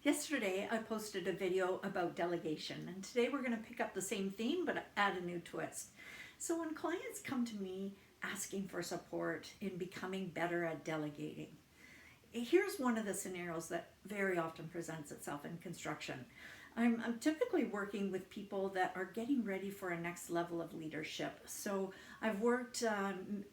Yesterday, I posted a video about delegation, and today we're going to pick up the same theme but add a new twist. So, when clients come to me asking for support in becoming better at delegating, here's one of the scenarios that very often presents itself in construction. I'm typically working with people that are getting ready for a next level of leadership. So I've worked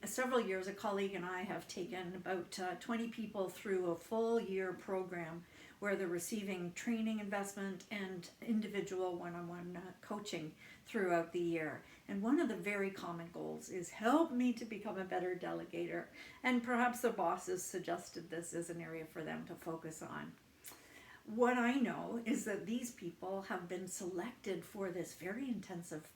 several years, a colleague and I have taken about 20 people through a full year program where they're receiving training, investment, and individual one-on-one coaching throughout the year. And one of the very common goals is help me to become a better delegator. And perhaps the bosses suggested this as an area for them to focus on. What I know is that these people have been selected for this very intensive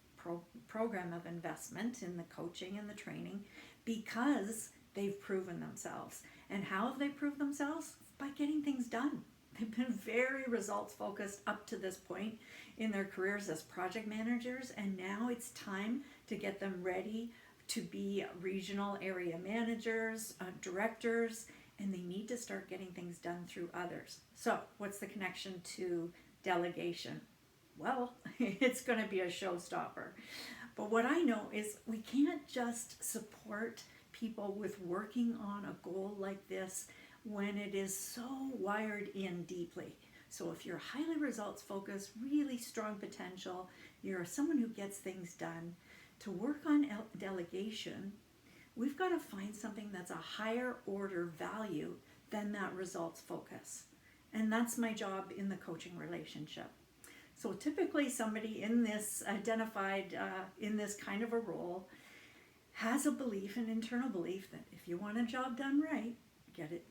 program of investment in the coaching and the training because they've proven themselves. And how have they proved themselves? By getting things done. They've been very results focused up to this point in their careers as project managers, and now it's time to get them ready to be regional area managers, directors, and they need to start getting things done through others. So, what's the connection to delegation? Well, it's going to be a showstopper. But what I know is we can't just support people with working on a goal like this when it is so wired in deeply. So if you're highly results focused, really strong potential, you're someone who gets things done, to work on delegation, we've got to find something that's a higher order value than that results focus. And that's my job in the coaching relationship. So typically somebody in this identified in this kind of a role has a belief, an internal belief that if you want a job done right,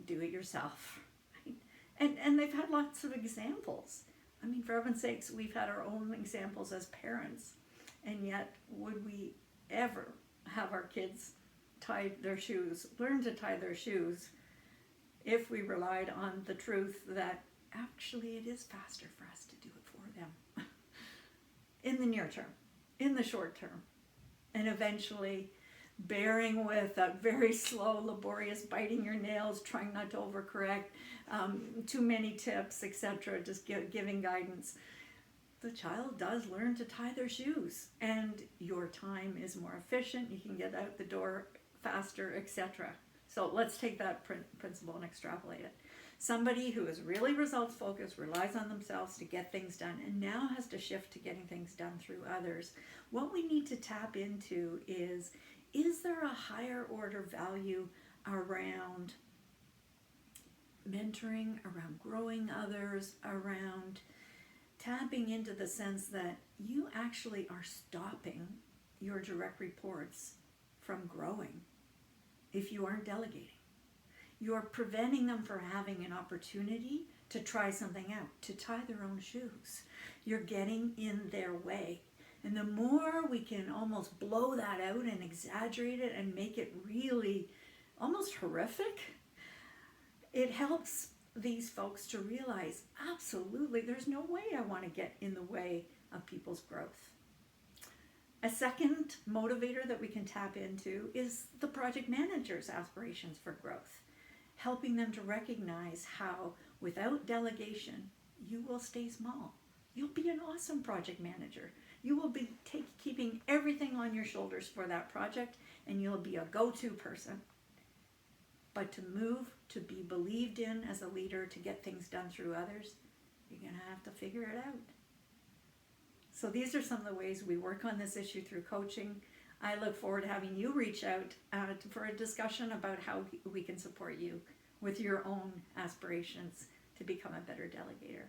do it yourself. Right? And they've had lots of examples. I mean, for heaven's sakes, we've had our own examples as parents. And yet, would we ever have our kids learn to tie their shoes, if we relied on the truth that actually it is faster for us to do it for them in the near term, in the short term, and eventually bearing with that very slow, laborious biting your nails, trying not to overcorrect, too many tips, etc., just giving guidance. The child does learn to tie their shoes, and your time is more efficient. You can get out the door faster, etc. So let's take that principle and extrapolate it. Somebody who is really results focused, relies on themselves to get things done, and now has to shift to getting things done through others. What we need to tap into is there a higher order value around mentoring, around growing others, around tapping into the sense that you actually are stopping your direct reports from growing if you aren't delegating. You're preventing them from having an opportunity to try something out, to tie their own shoes. You're getting in their way. And the more we can almost blow that out and exaggerate it and make it really almost horrific, it helps these folks to realize, absolutely, there's no way I want to get in the way of people's growth. A second motivator that we can tap into is the project manager's aspirations for growth, helping them to recognize how without delegation, you will stay small. You'll be an awesome project manager. You will be keeping everything on your shoulders for that project, and you'll be a go-to person. But to move, to be believed in as a leader, to get things done through others, you're going to have to figure it out. So these are some of the ways we work on this issue through coaching. I look forward to having you reach out for a discussion about how we can support you with your own aspirations to become a better delegator.